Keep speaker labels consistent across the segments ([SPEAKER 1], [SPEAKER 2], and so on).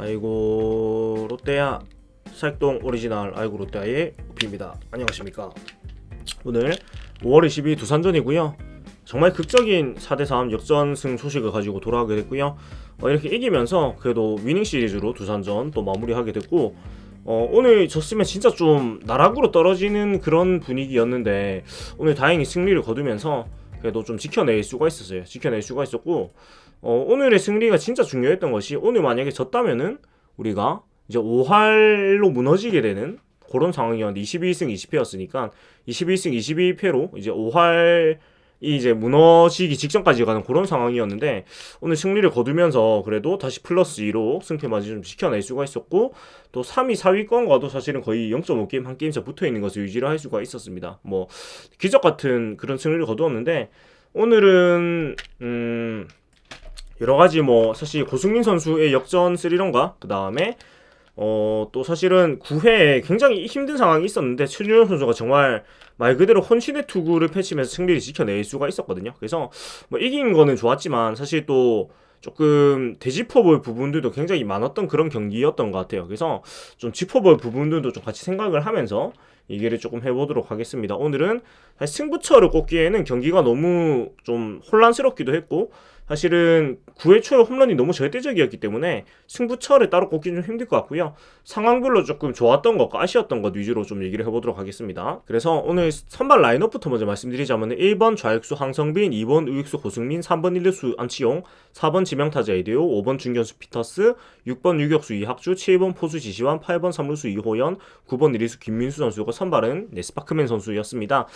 [SPEAKER 1] 아이고 롯데야 살동 오리지널 아이고 롯데야의 오피입니다. 안녕하십니까. 오늘 5월 22일 두산전이고요. 정말 극적인 4대3 역전승 소식을 가지고 돌아오게 됐고요. 이렇게 이기면서 그래도 위닝 시리즈로 두산전 또 마무리하게 됐고, 오늘 졌으면 진짜 좀 나락으로 떨어지는 그런 분위기였는데 오늘 다행히 승리를 거두면서 그래도 좀 지켜낼 수가 있었어요. 지켜낼 수가 있었고, 오늘의 승리가 진짜 중요했던 것이, 오늘 만약에 졌다면은 우리가 이제 5할로 무너지게 되는 그런 상황이었는데 22승 20패였으니까 21승 22패로 이제 5할이 이제 무너지기 직전까지 가는 그런 상황이었는데, 오늘 승리를 거두면서 그래도 다시 플러스 2로 승패마저 좀 지켜낼 수가 있었고, 또 3위 4위권과도 사실은 거의 0.5게임 한 게임차 붙어있는 것을 유지를 할 수가 있었습니다. 뭐 기적 같은 그런 승리를 거두었는데, 오늘은 여러 가지 뭐 사실 고승민 선수의 역전 3런과 그 다음에 또 사실은 9회에 굉장히 힘든 상황이 있었는데 최준용 선수가 정말 말 그대로 혼신의 투구를 펼치면서 승리를 지켜낼 수가 있었거든요. 그래서 뭐 이긴 거는 좋았지만 사실 또 조금 되짚어볼 부분들도 굉장히 많았던 그런 경기였던 것 같아요. 그래서 좀 짚어볼 부분들도 좀 같이 생각을 하면서 얘기를 조금 해보도록 하겠습니다. 오늘은 사실 승부처를 꼽기에는 경기가 너무 좀 혼란스럽기도 했고, 사실은 9회 초에 홈런이 너무 절대적이었기 때문에 승부처를 따로 꼽기는 좀 힘들 것 같고요. 상황별로 조금 좋았던 것과 아쉬웠던 것 위주로 좀 얘기를 해보도록 하겠습니다. 그래서 오늘 선발 라인업부터 먼저 말씀드리자면 1번 좌익수 황성빈, 2번 우익수 고승민, 3번 1루수 안치용, 4번 지명타자 에데오, 5번 중견수 피터스, 6번 유격수 이학주, 7번 포수 지시환, 8번 3루수 이호연, 9번 1루수 김민수 선수가 선발은 스파크맨 선수였습니다.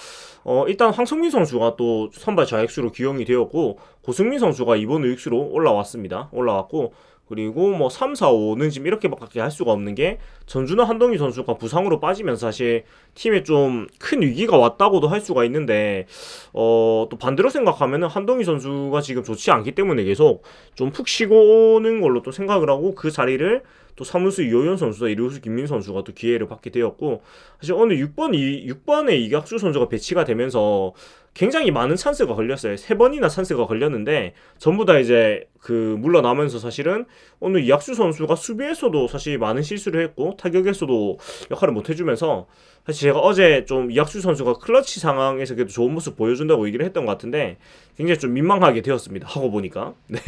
[SPEAKER 1] 일단 황성민 선수가 또 선발 좌익수로 기용이 되었고, 고승민 선수가 2번 우익수로 올라왔고, 그리고 뭐 3, 4, 5는 지금 이렇게밖에 할 수가 없는 게, 전준호 한동희 선수가 부상으로 빠지면서 사실 팀에 좀 큰 위기가 왔다고도 할 수가 있는데, 또 반대로 생각하면은 한동희 선수가 지금 좋지 않기 때문에 계속 좀 푹 쉬고 오는 걸로 또 생각을 하고, 그 자리를 또 3루수 이호연 선수와 1루수 김민 선수가 또 기회를 받게 되었고, 사실 오늘 6번에 이학수 선수가 배치가 되면서 굉장히 많은 찬스가 걸렸어요. 3번이나 찬스가 걸렸는데 전부 다 이제 물러나면서, 사실은 오늘 이학수 선수가 수비에서도 사실 많은 실수를 했고 타격에서도 역할을 못 해주면서, 사실 제가 어제 좀 이학수 선수가 클러치 상황에서 그래도 좋은 모습 보여준다고 얘기를 했던 것 같은데 굉장히 좀 민망하게 되었습니다. 하고 보니까. 네,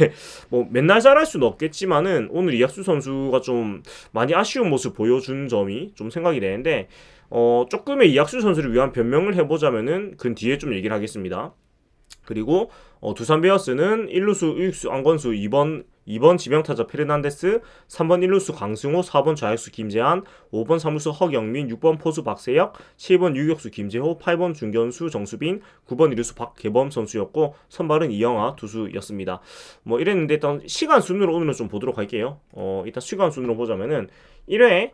[SPEAKER 1] 뭐 맨날 잘할 수는 없겠지만은 오늘 이학수 선수가 좀 많이 아쉬운 모습 보여준 점이 좀 생각이 되는데, 조금의 이학수 선수를 위한 변명을 해보자면은 그 뒤에 좀 얘기를 하겠습니다. 그리고 두산 베어스는 1루수 우익수 안건수, 2번 지명타자 페르난데스, 3번 1루수 강승호, 4번 좌익수 김재한, 5번 3루수 허경민, 6번 포수 박세혁, 7번 유격수 김재호, 8번 중견수 정수빈, 9번 1루수 박계범 선수였고, 선발은 이영하 투수였습니다. 뭐 이랬는데 일단 시간 순으로 오늘은 좀 보도록 할게요. 일단 시간 순으로 보자면은 1회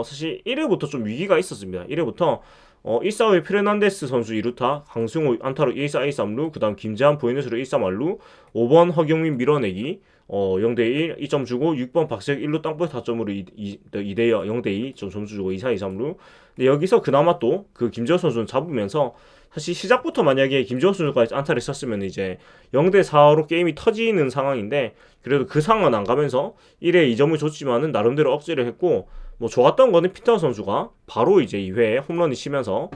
[SPEAKER 1] 사실 1회부터 좀 위기가 있었습니다. 1회부터 1사의 페르난데스 선수 2루타, 강승호 안타로 1사 1삼루, 그 다음 김재한 보이넷으로 1삼루루, 5번 허경민 밀어내기, 0대1 2점 주고, 6번 박세혁 1루 땅볼 타점으로 2대 0대2 점수 주고 2사 2삼루. 근데 여기서 그나마 또 그 김재호 선수는 잡으면서, 사실 시작부터 만약에 김재호 선수가 안타를 쳤으면 이제 0대4로 게임이 터지는 상황인데, 그래도 그 상황은 안 가면서 1회 2점을 줬지만은 나름대로 억제를 했고, 뭐 좋았던 거는 피터 선수가 바로 이제 2회에 홈런이 치면서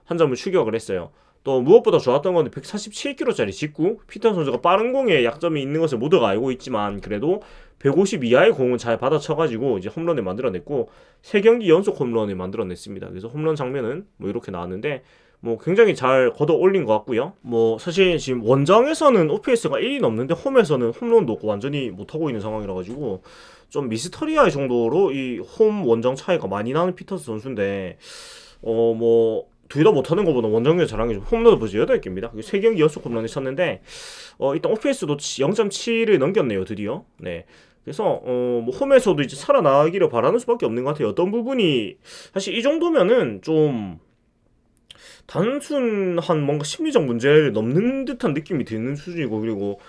[SPEAKER 1] 한 점을 추격을 했어요. 또 무엇보다 좋았던 거는 147km짜리 직구, 피터 선수가 빠른 공에 약점이 있는 것을 모두가 알고 있지만 그래도 150 이하의 공은 잘 받아쳐가지고 이제 홈런을 만들어냈고, 3경기 연속 홈런을 만들어냈습니다. 그래서 홈런 장면은 뭐 이렇게 나왔는데, 뭐 굉장히 잘 걷어 올린 것 같고요. 뭐 사실 지금 원정에서는 OPS가 1이 넘는데 홈에서는 홈런도 없고 완전히 못하고 있는 상황이라 가지고 좀 미스터리할 정도로 이 홈 원정 차이가 많이 나는 피터스 선수인데, 뭐 둘 다 못하는 것보다 원정에서 잘한 게 좀, 홈런도 벌써 8개입니다. 3경기 연속 홈런을 쳤는데 일단 OPS도 0.7을 넘겼네요, 드디어. 네. 그래서 뭐 홈에서도 이제 살아나기를 바라는 수밖에 없는 것 같아요. 어떤 부분이 사실 이 정도면은 좀 단순한 뭔가 심리적 문제를 넘는 듯한 느낌이 드는 수준이고, 그리고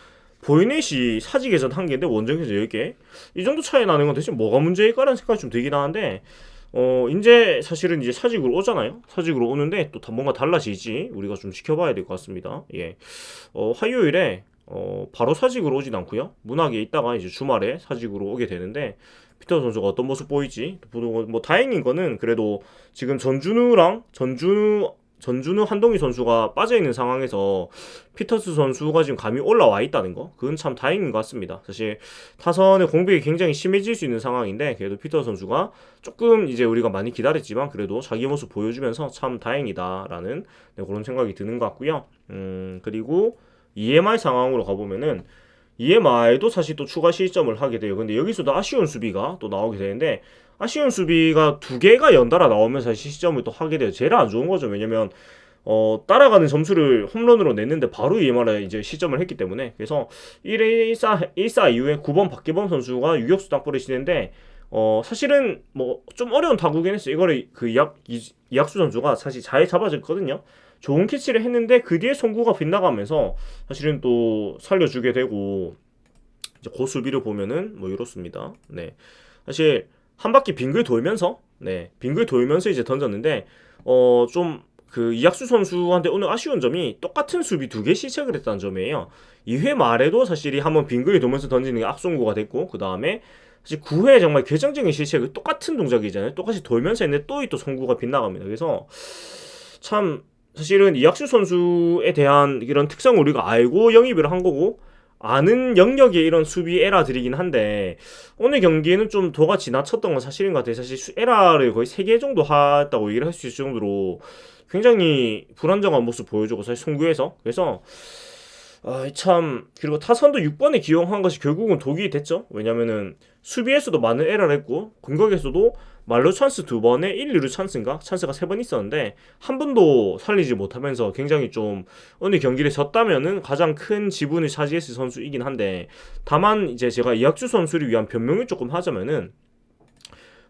[SPEAKER 1] 보이넷이 사직에선 1개인데 원정에서 10개, 이 정도 차이 나는 건 대체 뭐가 문제일까라는 생각이 좀 들긴 하는데, 이제 사실은 이제 사직으로 오잖아요. 사직으로 오는데 또 뭔가 달라지지 우리가 좀 지켜봐야 될 것 같습니다. 예. 화요일에 바로 사직으로 오진 않고요. 문학에 있다가 이제 주말에 사직으로 오게 되는데 피터 선수가 어떤 모습 보일지 뭐 다행인 거는 그래도 지금 전준우 한동희 선수가 빠져있는 상황에서 피터스 선수가 지금 감이 올라와 있다는 거 그건 참 다행인 것 같습니다. 사실 타선의 공백이 굉장히 심해질 수 있는 상황인데 그래도 피터 선수가 조금 이제 우리가 많이 기다렸지만 그래도 자기 모습 보여주면서 참 다행이다라는 그런 생각이 드는 것 같고요. 그리고 EMI 상황으로 가보면은 EMI도 사실 또 추가 실점을 하게 돼요. 근데 여기서도 아쉬운 수비가 또 나오게 되는데 아쉬운 수비가 두 개가 연달아 나오면 사실 실점을 또 하게 돼요. 제일 안 좋은 거죠. 왜냐면 따라가는 점수를 홈런으로 냈는데 바로 EMI에 이제 실점을 했기 때문에 그래서 1사 이후에 9번 박기범 선수가 유격수 땅볼을 치는데 사실은 뭐 좀 어려운 타구긴 했어요. 이거를 그 이학수 선수가 사실 잘 잡아줬거든요. 좋은 캐치를 했는데 그 뒤에 송구가 빗나가면서 사실은 또 살려주게 되고 이제 그 수비를 보면은 뭐 이렇습니다. 네, 사실 한 바퀴 빙글 돌면서 빙글 돌면서 이제 던졌는데 좀 그 이학수 선수한테 오늘 아쉬운 점이 똑같은 수비 두 개 실책을 했다는 점이에요. 2회 말에도 사실이 한번 빙글 돌면서 던지는 게 악송구가 됐고 그 다음에 사실 9회 정말 결정적인 실책을 똑같은 동작이잖아요. 똑같이 돌면서 했는데 또 송구가 빗나갑니다. 그래서 참 사실은 이학수 선수에 대한 이런 특성을 우리가 알고 영입을 한 거고 아는 영역의 이런 수비 에라들이긴 한데 오늘 경기에는 좀 도가 지나쳤던 건 사실인 것 같아요. 사실 에라를 거의 3개 정도 했다고 얘기를 할 수 있을 정도로 굉장히 불안정한 모습 보여주고 사실 송구에서 그래서 참 그리고 타선도 6번에 기용한 것이 결국은 독이 됐죠. 왜냐면은 수비에서도 많은 에러를 했고 공격에서도 말로 찬스 2번에 1, 2루 찬스가 3번 있었는데 한 번도 살리지 못하면서 굉장히 좀 오늘 경기를 졌다면은 가장 큰 지분을 차지했을 선수이긴 한데 다만 이제 제가 이학주 선수를 위한 변명을 조금 하자면은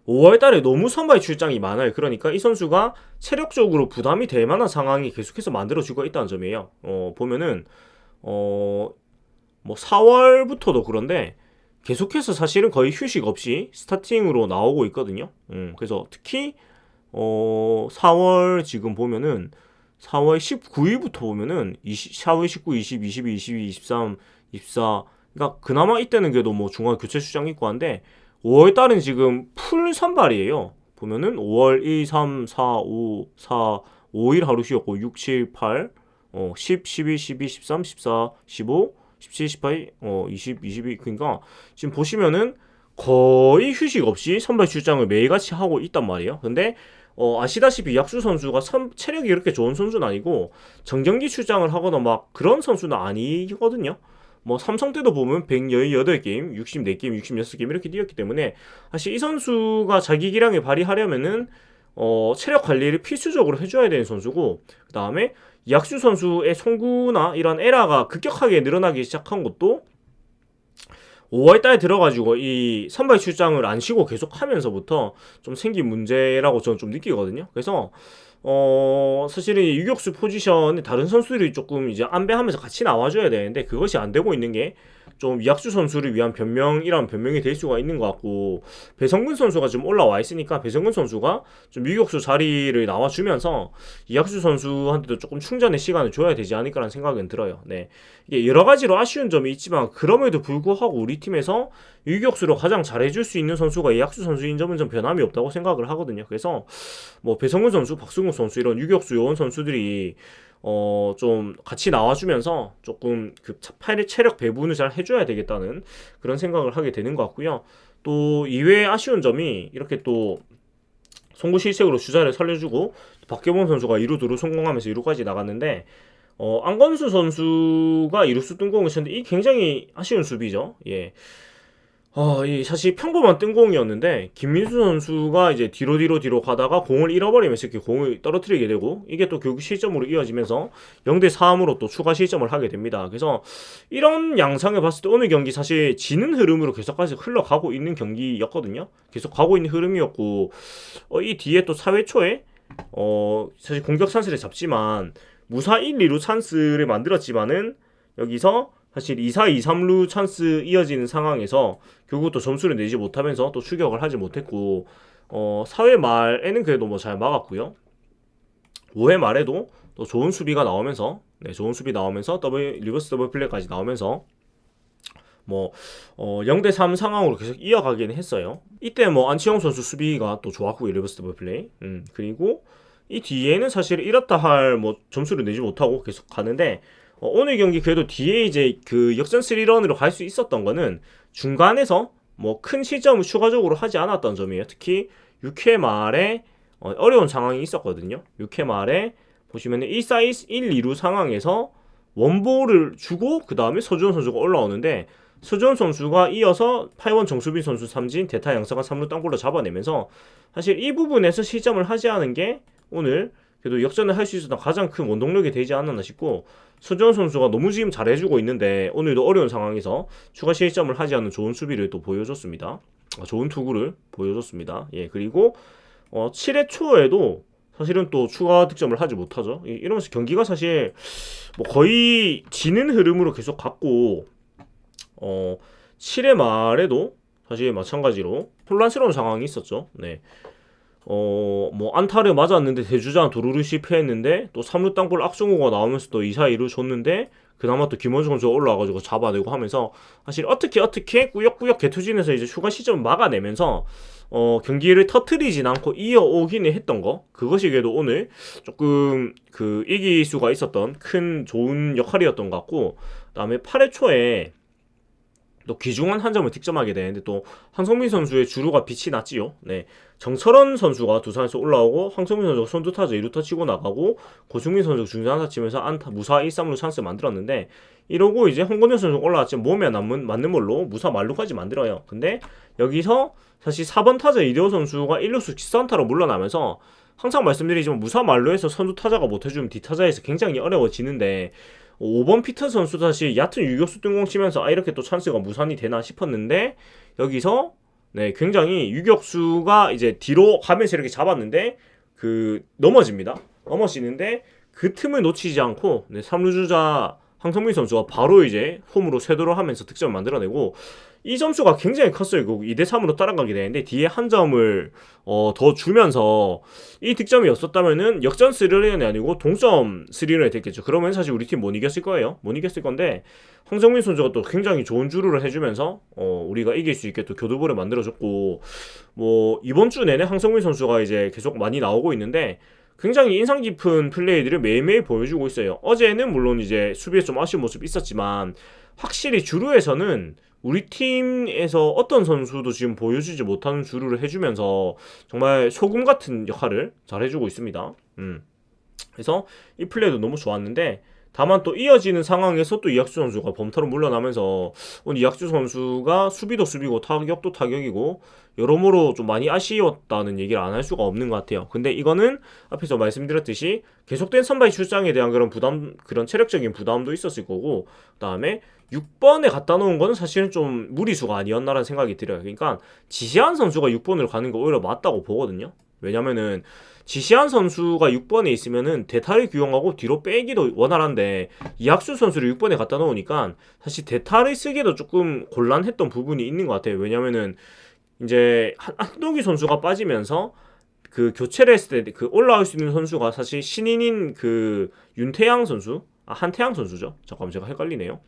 [SPEAKER 1] 5월달에 너무 선발 출장이 많아요. 그러니까 이 선수가 체력적으로 부담이 될 만한 상황이 계속해서 만들어지고 있다는 점이에요. 보면은 뭐 4월부터도 그런데 계속해서 사실은 거의 휴식 없이 스타팅으로 나오고 있거든요. 그래서 특히 4월 지금 보면은 4월 19일부터 보면은 4월 19, 20, 21, 22, 23, 24 그러니까 그나마 이때는 그래도 뭐 중간 교체 출장 있고 한데 5월 달은 지금 풀 선발이에요. 보면은 5월 1, 3, 4, 5, 4, 5일 하루 쉬었고 6, 7, 8 10, 11, 12, 13, 14, 15, 17, 18, 20, 22 그러니까 지금 보시면은 거의 휴식 없이 선발 출장을 매일같이 하고 있단 말이에요. 근데 아시다시피 약수 선수가 체력이 이렇게 좋은 선수는 아니고 정경기 출장을 하거나 막 그런 선수는 아니거든요. 뭐 삼성 때도 보면 118게임, 64게임, 66게임 이렇게 뛰었기 때문에 사실 이 선수가 자기 기량을 발휘하려면은 체력 관리를 필수적으로 해줘야 되는 선수고 그 다음에 이학수 선수의 송구나 이런 에라가 급격하게 늘어나기 시작한 것도 5월달에 들어가지고 이 선발 출장을 안 쉬고 계속 하면서부터 좀 생긴 문제라고 저는 좀 느끼거든요. 그래서 사실은 유격수 포지션에 다른 선수들이 조금 이제 안배하면서 같이 나와줘야 되는데 그것이 안 되고 있는 게 좀 이학수 선수를 위한 변명이란 변명이 될 수가 있는 것 같고 배성근 선수가 좀 올라와 있으니까 배성근 선수가 좀 유격수 자리를 나와주면서 이학수 선수한테도 조금 충전의 시간을 줘야 되지 않을까라는 생각은 들어요. 네, 이게 여러 가지로 아쉬운 점이 있지만 그럼에도 불구하고 우리 팀에서 유격수로 가장 잘해줄 수 있는 선수가 이학수 선수인 점은 좀 변함이 없다고 생각을 하거든요. 그래서 뭐 배성근 선수, 박승욱 선수 이런 유격수 요원 선수들이 좀 같이 나와주면서 조금 그 체력 배분을 잘 해줘야 되겠다는 그런 생각을 하게 되는 것 같고요. 또 이외에 아쉬운 점이 이렇게 또 송구 실책으로 주자를 살려주고 박계봉 선수가 2루 두루 성공하면서 2루까지 나갔는데 안건수 선수가 2루수 뜬공을 쳤는데 이 굉장히 아쉬운 수비죠. 예. 이 사실 평범한 뜬공이었는데 김민수 선수가 이제 뒤로 가다가 공을 잃어버리면서 이렇게 공을 떨어뜨리게 되고 이게 또 결국 실점으로 이어지면서 0대 3으로 또 추가 실점을 하게 됩니다. 그래서 이런 양상을 봤을 때 오늘 경기 사실 지는 흐름으로 계속해서 흘러가고 있는 경기였거든요. 계속 가고 있는 흐름이었고 이 뒤에 또 4회 초에 사실 공격 찬스를 잡지만 무사 1, 2루 찬스를 만들었지만은 여기서 사실 2사, 2, 3루 찬스 이어지는 상황에서 결국 또 점수를 내지 못하면서 또 추격을 하지 못했고 4회 말에는 그래도 뭐 잘 막았고요. 5회 말에도 또 좋은 수비가 나오면서 네, 좋은 수비 나오면서 리버스 더블 플레이까지 나오면서 0대3 상황으로 계속 이어가긴 했어요. 이때 안치홍 선수 수비가 또 좋았고요. 리버스 더블 플레이. 그리고 이 뒤에는 사실 이렇다 할 점수를 내지 못하고 계속 가는데 오늘 경기 그래도 뒤에 이제 그 역전 3런으로 갈 수 있었던 거는 중간에서 큰 실점을 추가적으로 하지 않았던 점이에요. 특히 6회 말에 어려운 상황이 있었거든요. 6회 말에 보시면 1-4, 1-2루 상황에서 원볼을 주고 그 다음에 서주원 선수가 올라오는데 서주원 선수가 이어서 8번 정수빈 선수 삼진, 대타 양상한 3루 땅볼로 잡아내면서 사실 이 부분에서 실점을 하지 않은 게 오늘 그래도 역전을 할 수 있었던 가장 큰 원동력이 되지 않았나 싶고 서주원 선수가 너무 지금 잘해주고 있는데 오늘도 어려운 상황에서 추가 실점을 하지 않는 좋은 수비를 또 보여줬습니다. 좋은 투구를 보여줬습니다. 예, 그리고 7회 초에도 사실은 또 추가 득점을 하지 못하죠. 이러면서 경기가 사실 거의 지는 흐름으로 계속 갔고 7회 말에도 사실 마찬가지로 혼란스러운 상황이 있었죠. 네. 안타를 맞았는데 대주자 도루를 실패했는데 또 3루 땅볼 악성호가 나오면서 또 2사 2루 줬는데 그나마 또 김원주 선수가 올라와가지고 잡아내고 하면서 사실 어떻게 꾸역꾸역 개투진에서 이제 추가 시점을 막아내면서 경기를 터트리진 않고 이어오기는 했던 거 그것이 그래도 오늘 조금 그 이길 수가 있었던 큰 좋은 역할이었던 것 같고 그다음에 8회 초에 또 귀중한 한 점을 득점하게 되는데 또 황성민 선수의 주루가 빛이 났지요. 네. 정철원 선수가 두산에서 올라오고 황성민 선수가 선두타자 2루타 치고 나가고 고승민 선수가 중전안타 치면서 안타 무사 1-3루 찬스를 만들었는데 이러고 이제 홍건현 선수가 올라왔지만 몸에 맞는 걸로 무사 만루까지 만들어요. 근데 여기서 사실 4번 타자 이대호 선수가 1루수 기사안타로 물러나면서 항상 말씀드리지만 무사 만루에서 선두타자가 못해주면 뒷타자에서 굉장히 어려워지는데 5번 피터 선수 다시 얕은 유격수 뜬공 치면서 이렇게 또 찬스가 무산이 되나 싶었는데 여기서 네 굉장히 유격수가 이제 뒤로 가면서 이렇게 잡았는데 넘어지는데 그 틈을 놓치지 않고 3루 주자 황성민 선수가 바로 이제 홈으로 쇄도를 하면서 득점을 만들어내고 이 점수가 굉장히 컸어요. 2대3으로 따라가게 되는데 뒤에 한 점을 더 주면서 이 득점이 없었다면은 역전 3런이 아니고 동점 3런이 됐겠죠. 그러면 사실 우리 팀 못 이겼을 거예요. 못 이겼을 건데 황성민 선수가 또 굉장히 좋은 주루를 해주면서 우리가 이길 수 있게 또 교두보를 만들어줬고 이번 주 내내 황성민 선수가 이제 계속 많이 나오고 있는데 굉장히 인상 깊은 플레이들을 매일매일 보여주고 있어요. 어제는 물론 이제 수비에 좀 아쉬운 모습이 있었지만 확실히 주루에서는 우리 팀에서 어떤 선수도 지금 보여주지 못하는 주루를 해주면서 정말 소금 같은 역할을 잘 해주고 있습니다. 그래서 이 플레이도 너무 좋았는데 다만 또 이어지는 상황에서 또 이학주 선수가 범타로 물러나면서 오늘 이학주 선수가 수비도 수비고 타격도 타격이고 여러모로 좀 많이 아쉬웠다는 얘기를 안 할 수가 없는 것 같아요. 근데 이거는 앞에서 말씀드렸듯이 계속된 선발 출장에 대한 그런 체력적인 부담도 있었을 거고 그다음에 6번에 갖다 놓은 거는 사실은 좀 무리수가 아니었나라는 생각이 들어요. 그러니까 지시한 선수가 6번으로 가는 거 오히려 맞다고 보거든요. 왜냐면은 지시한 선수가 6번에 있으면은 대타를 규용하고 뒤로 빼기도 원활한데 이학수 선수를 6번에 갖다 놓으니까 사실 대타를 쓰기도 조금 곤란했던 부분이 있는 것 같아요. 왜냐면은 이제 한동기 선수가 빠지면서 그 교체를 했을 때 그 올라올 수 있는 선수가 사실 신인인 그 윤태양 선수, 한태양 선수죠. 잠깐만 제가 헷갈리네요.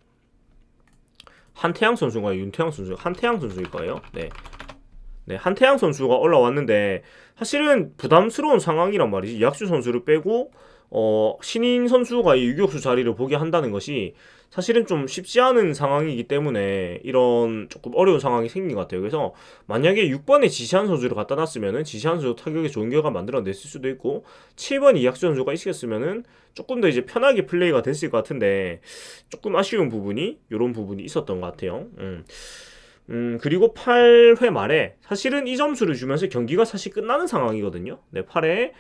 [SPEAKER 1] 한태양 선수가 윤태양 선수, 한태양 선수일 거예요. 네. 네, 한태양 선수가 올라왔는데 사실은 부담스러운 상황이란 말이지. 이학수 선수를 빼고 신인 선수가 이 유격수 자리를 보게 한다는 것이 사실은 좀 쉽지 않은 상황이기 때문에 이런 조금 어려운 상황이 생긴 것 같아요. 그래서 만약에 6번에 지시한 선수를 갖다 놨으면은 지시한 선수 타격에 좋은 결과 만들어냈을 수도 있고 7번 이학수 선수가 있었으면은 조금 더 이제 편하게 플레이가 됐을 것 같은데 조금 아쉬운 부분이 이런 부분이 있었던 것 같아요. 그리고 8회 말에 사실은 이 점수를 주면서 경기가 사실 끝나는 상황이거든요. 네, 8회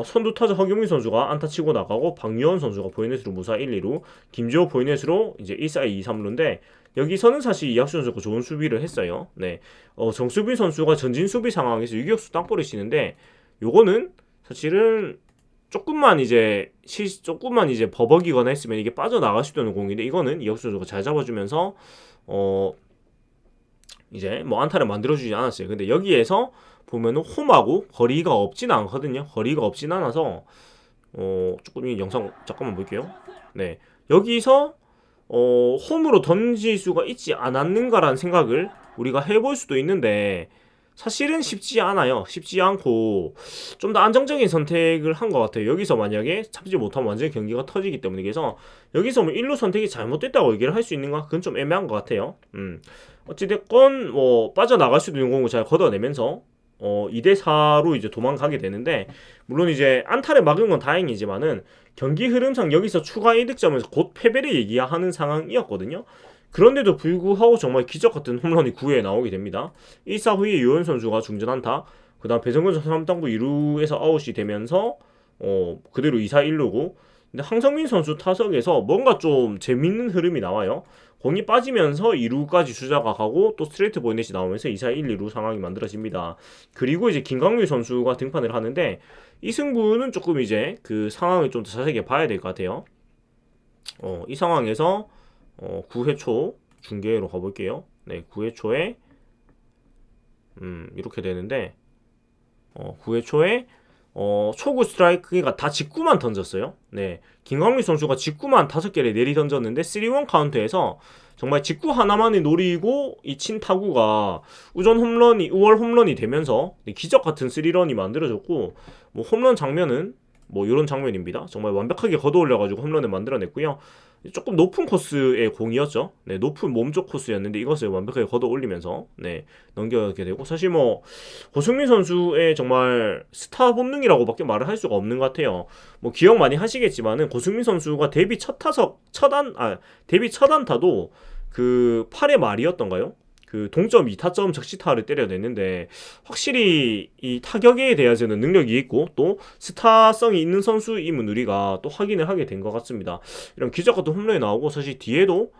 [SPEAKER 1] 선두타자 허경민 선수가 안타 치고 나가고 박유원 선수가 보이넷으로 무사 1, 2루 김지호 보이넷으로 이제 1사 2, 3루인데 여기서는 사실 이학수 선수가 좋은 수비를 했어요. 네, 정수빈 선수가 전진 수비 상황에서 유격수 땅볼을 치는데 요거는 사실은 조금만 이제 버벅이거나 했으면 이게 빠져나갈 수도 있는 공인데 이거는 이학수 선수가 잘 잡아주면서 이제 안타를 만들어주지 않았어요. 근데 여기에서 보면은 홈하고 거리가 없진 않거든요. 거리가 없진 않아서 조금 이 영상 잠깐만 볼게요. 네, 여기서 홈으로 던질 수가 있지 않았는가라는 생각을 우리가 해볼 수도 있는데 사실은 쉽지 않아요. 쉽지 않고 좀 더 안정적인 선택을 한 것 같아요. 여기서 만약에 잡지 못하면 완전히 경기가 터지기 때문에. 그래서 여기서 뭐 1루 선택이 잘못됐다고 얘기를 할 수 있는가? 그건 좀 애매한 것 같아요. 어찌됐건 뭐 빠져나갈 수도 있는 공을 잘 걷어내면서 2대4로 이제 도망가게 되는데, 물론 이제 안타를 막은 건 다행이지만은 경기 흐름상 여기서 추가 이득점에서 곧 패배를 얘기하는 상황이었거든요. 그런데도 불구하고 정말 기적같은 홈런이 9회에 나오게 됩니다. 1사 후에 유현 선수가 중전 안타, 그 다음 배성근 선수 3당부 2루에서 아웃이 되면서 그대로 2사 1루고, 근데 황성민 선수 타석에서 뭔가 좀 재밌는 흐름이 나와요. 공이 빠지면서 2루까지 주자가 가고 또 스트레이트 보이넷이 나오면서 2사 1, 2루 상황이 만들어집니다. 그리고 이제 김광률 선수가 등판을 하는데 이 승부는 조금 이제 그 상황을 좀 더 자세하게 봐야 될 것 같아요. 이 상황에서 9회 초 중계로 가볼게요. 네, 9회 초에 이렇게 되는데 9회 초에 초구 스트라이크가 다 직구만 던졌어요. 네, 김광민 선수가 직구만 5개를 내리 던졌는데 3-1 카운트에서 정말 직구 하나만을 노리고 이 친 타구가 우월 홈런이 되면서 기적 같은 3런이 만들어졌고, 뭐 홈런 장면은 뭐 이런 장면입니다. 정말 완벽하게 걷어올려가지고 홈런을 만들어냈고요. 조금 높은 코스의 공이었죠. 네, 높은 몸쪽 코스였는데 이것을 완벽하게 걷어 올리면서 네, 넘겨게 되고, 사실 뭐 고승민 선수의 정말 스타 본능이라고밖에 말을 할 수가 없는 것 같아요. 뭐 기억 많이 하시겠지만은 고승민 선수가 데뷔 데뷔 첫 안타도 그 8회 말이었던가요? 그 동점 2타점 적시타를 때려냈는데, 확실히 이 타격에 대해서는 능력이 있고 또 스타성이 있는 선수임을 우리가 또 확인을 하게 된 것 같습니다. 이런 기적같은 홈런이 나오고, 사실 뒤에도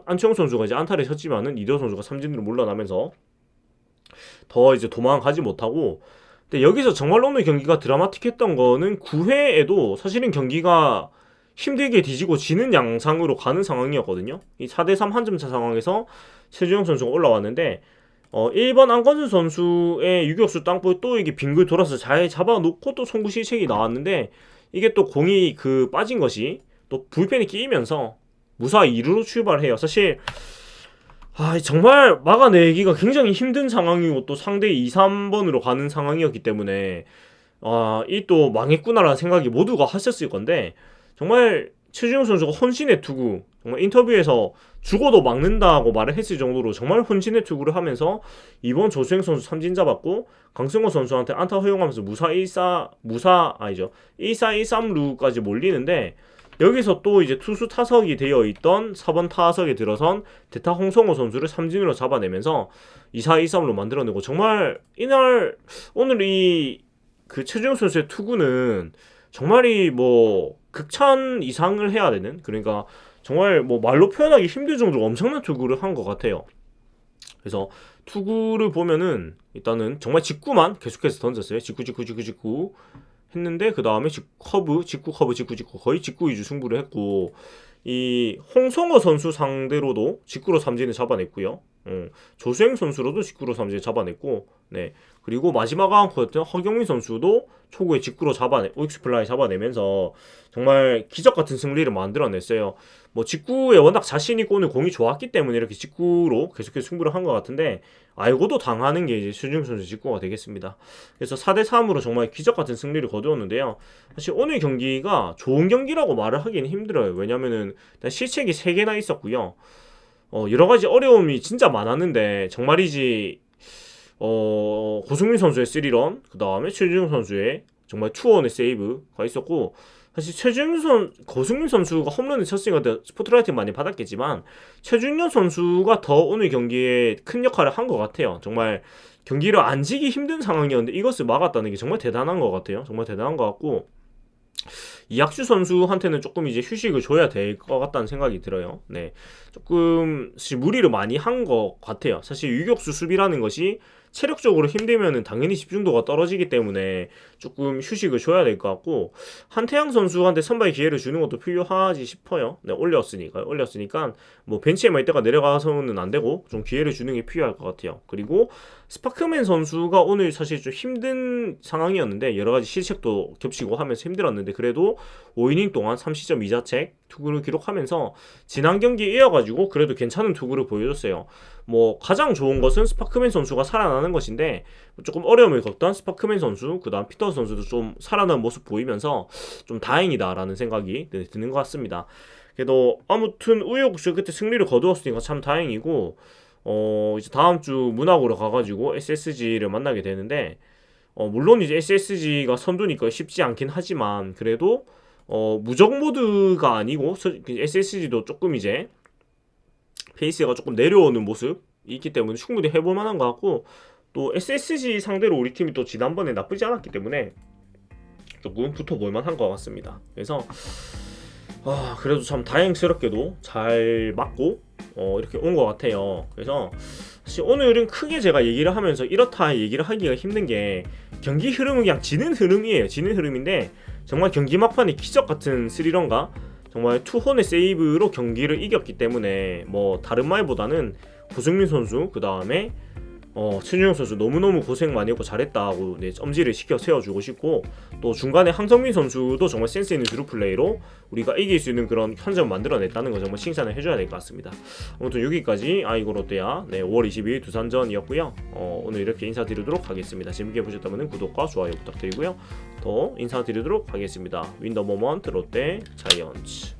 [SPEAKER 1] 안치홍 선수가 이제 안타를 쳤지만은 이대호 선수가 삼진으로 물러나면서 더 이제 도망가지 못하고, 근데 여기서 정말로 오늘 경기가 드라마틱했던 거는 9회에도 사실은 경기가 힘들게 뒤지고 지는 양상으로 가는 상황이었거든요. 이 4대3 한 점 차 상황에서 최주영 선수가 올라왔는데 1번 안건수 선수의 유격수 땅볼 또 이게 빙글 돌아서 잘 잡아놓고 또 송구 실책이 나왔는데, 이게 또 공이 그 빠진 것이 또 불펜이 끼이면서 무사 2루로 출발해요. 사실 정말 막아내기가 굉장히 힘든 상황이고 또 상대 2, 3번으로 가는 상황이었기 때문에 이 또 망했구나라는 생각이 모두가 하셨을 건데, 정말 최준용 선수가 헌신의 투구, 정말 인터뷰에서 죽어도 막는다고 말을 했을 정도로 정말 헌신의 투구를 하면서 이번 조수행 선수 삼진 잡았고, 강승호 선수한테 안타 허용하면서 무사 1-3루까지 몰리는데, 여기서 또 이제 투수 타석이 되어 있던 4번 타석에 들어선 대타 홍성호 선수를 삼진으로 잡아내면서 2-4-2-3로 만들어내고, 정말 오늘 그 최준용 선수의 투구는 정말이 뭐 극찬 이상을 해야 되는, 그러니까 정말 뭐 말로 표현하기 힘들 정도로 엄청난 투구를 한 것 같아요. 그래서 투구를 보면은 일단은 정말 직구만 계속해서 던졌어요. 직구 했는데 그 다음에 직구 거의 직구 위주 승부를 했고, 이 홍성호 선수 상대로도 직구로 삼진을 잡아냈고요. 조수행 선수로도 직구로 삼진을 잡아냈고, 네, 그리고 마지막 아웃였던 허경민 선수도 초구에 직구로 오익스 플라이 잡아내면서 정말 기적같은 승리를 만들어냈어요. 뭐 직구에 워낙 자신 있고 오늘 공이 좋았기 때문에 이렇게 직구로 계속해서 승부를 한 것 같은데, 알고도 당하는 게 이제 최준용 선수 직구가 되겠습니다. 그래서 4대3으로 정말 기적같은 승리를 거두었는데요. 사실 오늘 경기가 좋은 경기라고 말을 하기는 힘들어요. 왜냐면은 일단 실책이 3개나 있었고요. 여러가지 어려움이 진짜 많았는데, 정말이지 고승민 선수의 3런, 그 다음에 최준용 선수의 정말 투원의 세이브가 있었고, 사실 고승민 선수가 홈런을 쳤으니까 스포트라이트 많이 받았겠지만, 최준용 선수가 더 오늘 경기에 큰 역할을 한 것 같아요. 정말 경기를 안 지기 힘든 상황이었는데 이것을 막았다는 게 정말 대단한 것 같아요. 정말 대단한 것 같고, 이학주 선수한테는 조금 이제 휴식을 줘야 될 것 같다는 생각이 들어요. 네, 조금 무리를 많이 한 것 같아요. 사실 유격수 수비라는 것이 체력적으로 힘들면은 당연히 집중도가 떨어지기 때문에 조금 휴식을 줘야 될 것 같고, 한태양 선수한테 선발 기회를 주는 것도 필요하지 싶어요. 네, 올렸으니까 뭐 벤치에만 있다가 내려가서는 안 되고 좀 기회를 주는 게 필요할 것 같아요. 그리고 스파크맨 선수가 오늘 사실 좀 힘든 상황이었는데 여러 가지 실책도 겹치고 하면서 힘들었는데, 그래도 5이닝 동안 3시점 2자책 투구를 기록하면서 지난 경기에 이어가지고 그래도 괜찮은 투구를 보여줬어요. 뭐 가장 좋은 것은 스파크맨 선수가 살아나는 것인데 조금 어려움을 겪던 스파크맨 선수, 그 다음 피터 선수도 좀 살아나는 모습 보이면서 좀 다행이다라는 생각이 드는 것 같습니다. 그래도 아무튼 우여곡절 끝에 승리를 거두었으니까 참 다행이고, 이제 다음 주 문학으로 가가지고 SSG를 만나게 되는데, 물론 이제 SSG가 선두니까 쉽지 않긴 하지만 그래도 무적 모드가 아니고 SSG도 조금 이제 페이스가 조금 내려오는 모습이 있기 때문에 충분히 해볼 만한 것 같고, 또 SSG 상대로 우리 팀이 또 지난번에 나쁘지 않았기 때문에 조금 붙어볼 만한 것 같습니다. 그래서 그래도 참 다행스럽게도 잘 맞고 이렇게 온 것 같아요. 그래서 사실 오늘은 크게 제가 얘기를 하면서 이렇다 얘기를 하기가 힘든 게, 경기 흐름은 그냥 지는 흐름이에요. 지는 흐름인데 정말 경기 막판에 기적 같은 스리런과 정말 투혼의 세이브로 경기를 이겼기 때문에 뭐 다른 말보다는 고승민 선수, 그 다음에 최준영 선수 너무너무 고생 많이 했고 잘했다고 엄지를 시켜 세워주고 싶고, 또 중간에 황성민 선수도 정말 센스 있는 드루 플레이로 우리가 이길 수 있는 그런 현장을 만들어냈다는 거 정말 칭찬을 해줘야 될 것 같습니다. 아무튼 여기까지 아이고 롯데야 5월 22일 두산전이었고요. 오늘 이렇게 인사드리도록 하겠습니다. 재밌게 보셨다면 구독과 좋아요 부탁드리고요. 더 인사드리도록 하겠습니다. 윈더 모먼트 롯데 자이언츠.